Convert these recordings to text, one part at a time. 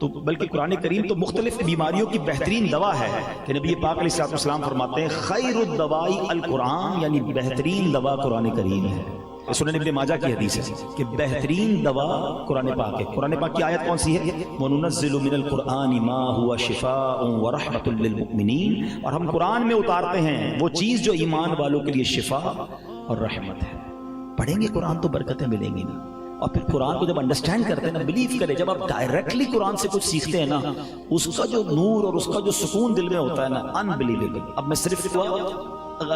تو بلکہ قرآن کریم تو مختلف بیماریوں کی بہترین دوا ہے کہ نبی پاک علیہ السلام فرماتے ہیں خیر الدوائی القرآن، یعنی بہترین دوا قرآن کریم ہے۔ سنن ابن ماجہ کی حدیث ہے کہ بہترین دوا قرآن پاک ہے۔ قرآن پاک کی آیت کون سی ہے؟ وَنُنَزِّلُ مِنَ الْقُرْآنِ مَا هُوَ شِفَاءٌ وَرَحْمَةٌ لِّلْمُؤْمِنِينَ، اور ہم قرآن میں اتارتے ہیں وہ چیز جو ایمان والوں کے لیے شفا اور رحمت ہے۔ پڑھیں گے قرآن تو برکتیں ملیں گی نا، اور پھر قرآن کو جب انڈرسٹینڈ کرتے ہیں نا، بلیو کریں، جب آپ ڈائریکٹلی قرآن سے کچھ سیکھتے ہیں نا، اس کا جو نور اور اس کا جو سکون دل میں ہوتا ہے نا، انبلیویبل۔ اب میں صرف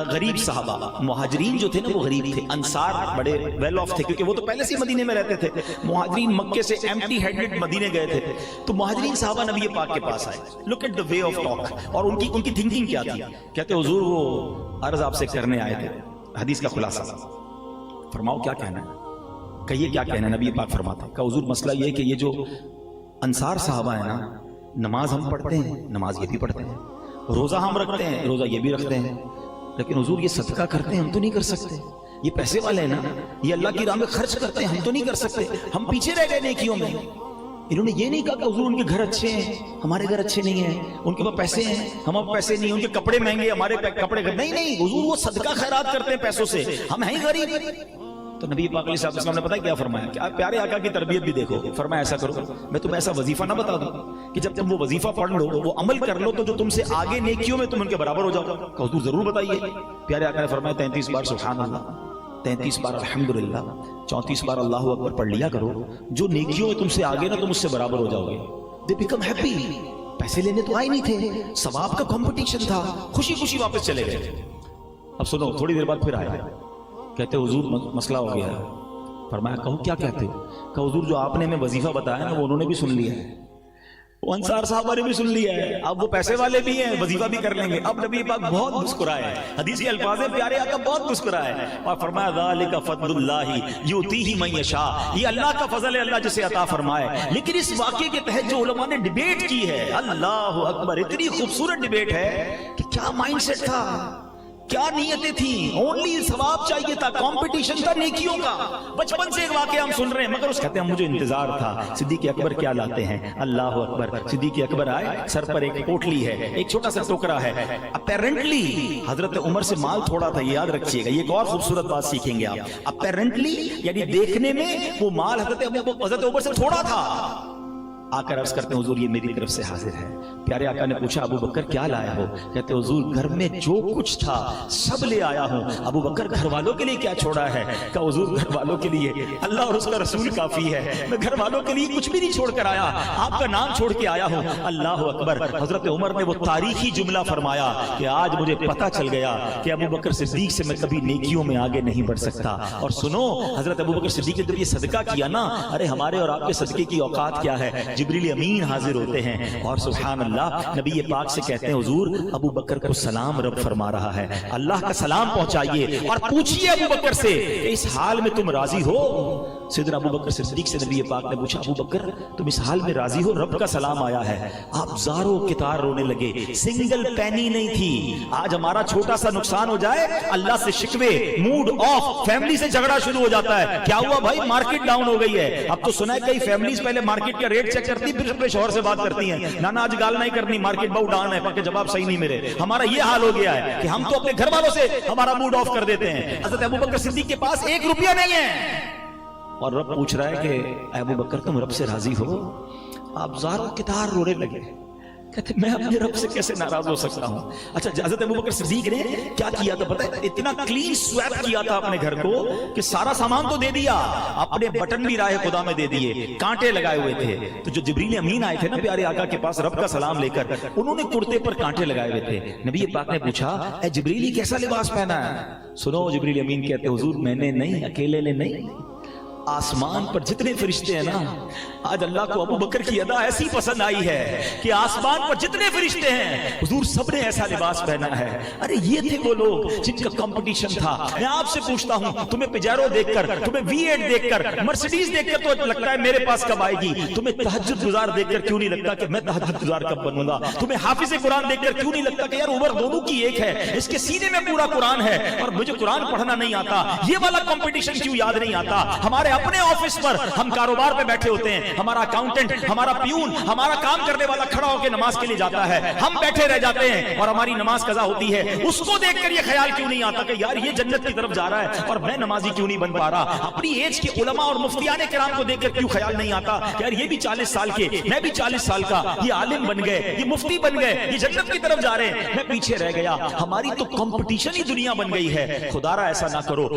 غریب صحابہ، مہاجرین جو تھے نا وہ غریب تھے، انصار بڑے ویل آف تھے کیونکہ وہ تو پہلے سے مدینے میں رہتے تھے، مہاجرین مکے سے ایمٹی ہینڈڈ مدینے گئے تھے، تو مہاجرین صحابہ نبی پاک کے پاس آئے، look at the way of talk, اور ان کی تھنکنگ کیا تھی؟ کہتے حضور وہ عرض آپ سے کرنے آئے تھے، حدیث کا خلاصہ فرماؤ کیا کہنا ہے، کہیے کیا کہنا ہے۔ نبی پاک فرماتے ہیں کہ حضور مسئلہ یہ ہے کہ یہ جو انصار صحابہ ہیں نا، نماز ہم پڑھتے ہیں، نماز یہ بھی پڑھتے ہیں، روزہ ہم رکھتے ہیں، روزہ یہ بھی رکھتے ہیں، لیکن حضور یہ صدقہ کرتے ہیں ہم تو نہیں کر سکتے، یہ پیسے والے ہیں نا، یہ اللہ کی راہ میں خرچ کرتے ہیں ہم تو نہیں کر سکتے، ہم پیچھے رہ گئے نیکیوں میں۔ انہوں نے یہ نہیں کہا کہ حضور ان کے گھر اچھے ہیں ہمارے گھر اچھے نہیں ہیں، ان کے پاس پیسے ہیں ہمارے پیسے نہیں، ان کے کپڑے مہنگے ہمارے کپڑے نہیں، حضور وہ صدقہ خیرات کرتے ہیں پیسوں سے، ہم ہیں غریب۔ تو نبی پاک علیہ السلام نے پتہ کیا فرمایا؟ کہ آپ پیارے آقا کی تربیت بھی دیکھو، فرمایا ایسا کرو، میں تمہیں ایسا وظیفہ نہ بتا دوں کہ جب تم وہ وظیفہ پڑھ لو، وہ عمل کر لو، تو جو تم سے آگے نیکیوں میں تم ان کے برابر ہو جاؤ۔ کہ حضور ضرور بتائیے۔ پیارے آقا نے فرمایا 33 بار سبحان اللہ، 33 بار الحمدللہ، 34 بار اللہ اکبر پڑھ لیا کرو، جو نیکیوں میں تم سے آگے نا تم اس سے برابر ہو جاؤ گے۔ They become happy. پیسے لینے تو آئے نہیں تھے، ثواب کا کمپٹیشن تھا، خوشی خوشی واپس چلے گئے۔ اب سنو، تھوڑی دیر بعد پھر آئے، کہتے حضور مسئلہ ہو گیا ہے۔ فرمایا کہو کیا کہتے ہو؟ کہ حضور جو آپ نے ہمیں وظیفہ بتایا نا وہ انہوں نے بھی سن لیا ہے، وہ انصار صحابہ نے بھی سن لیا ہے، اب وہ پیسے والے بھی ہیں، وظیفہ بھی کر لیں گے۔ اب نبی پاک بہت مسکرائے، حدیث کے الفاظ ہیں، پیارے آقا بہت مسکرائے اور فرمایا ذالک فضل اللہ یؤتیہ من یشاء، یہ اللہ کا فضل ہے، اللہ جسے عطا فرمائے۔ لیکن اس واقعے کے تحت جو علماء نے ڈیبیٹ کی ہے، اللہ اکبر، اتنی خوبصورت ڈیبیٹ ہے کہ کیا مائنڈ سیٹ تھا، کیا نیتیں تھیں، اونلی ثواب چاہیے تھا، کمپٹیشن تھا نیکیوں کا۔ بچپن سے ایک واقعہ ہم سن رہے ہیں، مگر اس کہتے ہیں مجھے انتظار تھا صدیق اکبر کیا لاتے ہیں، اللہ اکبر۔ صدیق اکبر آئے، سر پر ایک پوٹلی ہے، ایک چھوٹا سا ٹکڑا ہے، اپیرنٹلی حضرت عمر سے مال تھوڑا تھا، یہ یاد رکھیے گا، یہ ایک اور خوبصورت بات سیکھیں گے آپ۔ اپیرنٹلی یعنی دیکھنے میں وہ مال حضرت عمر سے تھوڑا تھا۔ آ کر عرض کرتے ہیں حضور یہ میری طرف سے حاضر ہے۔ پیارے آقا نے پوچھا ابو بکر کیا لایا ہو؟ کہتے حضور گھر میں جو کچھ تھا سب لے آیا ہوں۔ ابو بکر گھر والوں کے لیے کیا چھوڑا ہے؟ کہ حضور گھر والوں کے لیے اللہ اور اس کا رسول کافی ہے، میں گھر والوں کے لیے کچھ بھی نہیں چھوڑ کر آیا، آپ کا نام چھوڑ کے آیا ہوں۔ اللہ اکبر۔ حضرت عمر نے وہ تاریخی جملہ فرمایا کہ آج مجھے پتہ چل گیا کہ ابو بکر صدیق سے میں کبھی نیکیوں میں آگے نہیں بڑھ سکتا۔ اور سنو، حضرت ابو بکر صدیق نے جب یہ صدقہ کیا نا، ارے ہمارے اور آپ کے صدقے کی اوقات کیا ہے، جبریل امین حاضر ہوتے ہیں اور سبحان اللہ نبی پاک سے کہتے ہیں حضور ابو بکر کو سلام رب فرما رہا ہے، اللہ کا سلام پہنچائیے اور پوچھئے ابو بکر سے کہ اس حال میں تم راضی ہو؟ سیدنا ابو بکر صدیق سے نبی پاک نے پوچھا ابو بکر تم اس حال میں راضی ہو؟ رب کا سلام آیا ہے۔ آپ زاروں کتار رونے لگے، سنگل پینی نہیں تھی۔ آج ہمارا چھوٹا سا نقصان ہو جائے اللہ سے شکوے، موڈ آف، فیملی سے جھگڑا شروع ہو جاتا ہے، کیا ہوا بھائی مارکیٹ ڈاؤن ہو گئی ہے۔ اب تو سنا ہے کئی فیملیز پہلے مارکیٹ کا ریٹ چیک کرتی پھر اپنے شوہر سے بات کرتی ہیں، نانا آج گال نہیں کرنی، مارکیٹ بہت ڈاؤن ہے، پاکہ جواب صحیح نہیں میرے۔ ہمارا یہ حال ہو گیا ہے کہ ہم تو اپنے گھر والوں سے ہمارا موڈ آف کر دیتے ہیں۔ حضرت ابو بکر صدیق کے پاس 1 روپیہ نہیں ہے اور رب پوچھ رہا ہے کہ ابو بکر تم رب سے راضی ہو؟ آپ زاروں کتار رونے لگے، کہتے میں اپنے رب سے کیسے ناراض ہو سکتا ہوں۔ اچھا حضرت ابوبکر صدیق نے کیا کیا تھا پتہ ہے؟ اتنا کلین سویپ کیا تھا اپنے گھر کو کہ سارا سامان تو دے دیا، اپنے بٹن بھی راہ خدا میں دے دیے، کانٹے لگائے ہوئے تھے۔ تو جو جبریل امین آئے تھے نا پیارے آقا کے پاس رب کا سلام لے کر، انہوں نے کرتے پر کانٹے لگائے ہوئے تھے۔ نبی پاک نے پوچھا اے جبریل یہ کیسا لباس پہنا ہے؟ سنو جبریل امین کہتے حضور میں نے نہیں، اکیلے نے نہیں، آسمان پر جتنے فرشتے ہیں نا، آج اللہ کو ابو بکر کی ادا ایسی پسند آئی ہے کہ آسمان پر جتنے فرشتے ہیں حضور سب نے ایسا لباس پہنا ہے۔ ارے یہ تھے وہ لوگ جن کا کمپٹیشن تھا۔ میں آپ سے پوچھتا ہوں تمہیں پیجیرو دیکھ کر، تمہیں V8 دیکھ کر، مرسیڈیز دیکھ کر تو لگتا ہے میرے پاس کب آئے گی؟ تمہیں تہجد گزار دیکھ کر کیوں نہیں لگتا کہ میں تہجد گزار کب بنوں گا؟ تمہیں حافظ قرآن دیکھ کر کیوں نہیں لگتا کہ یار عمر دونوں کی ایک ہے، اس کے سینے میں پورا قرآن ہے اور مجھے قرآن پڑھنا نہیں آتا؟ یہ والا کمپٹیشن کیوں یاد نہیں آتا؟ ہمارے اپنے آفس پر ہم کاروبار پہ بیٹھے ہوتے ہیں, ہمارا اکاؤنٹنٹ, ہمارا پیون, ہمارا کام کرنے والا کھڑا ہو کے نماز کے لیے جاتا ہے, ہم بیٹھے رہ جاتے ہیں اور ہماری نماز قضا ہوتی ہے. اس کو دیکھ کر یہ خیال کیوں نہیں آتا کہ یار یہ جنت کی طرف جا رہا ہے اور میں نمازی کیوں نہیں بن پا رہا؟ اپنی ایج کے علماء اور مفتیان کرام کو دیکھ کر کیوں خیال نہیں آتا کہ یار یہ بھی 40 سال کے, میں بھی 40 سال کا, یہ عالم بن گئے, یہ مفتی بن گئے, یہ جنت کی طرف جا رہے ہیں, میں پیچھے رہ گیا. ہماری تو کمپٹیشن ہی دنیا بن گئی ہے. خدا را ایسا نہ کرو.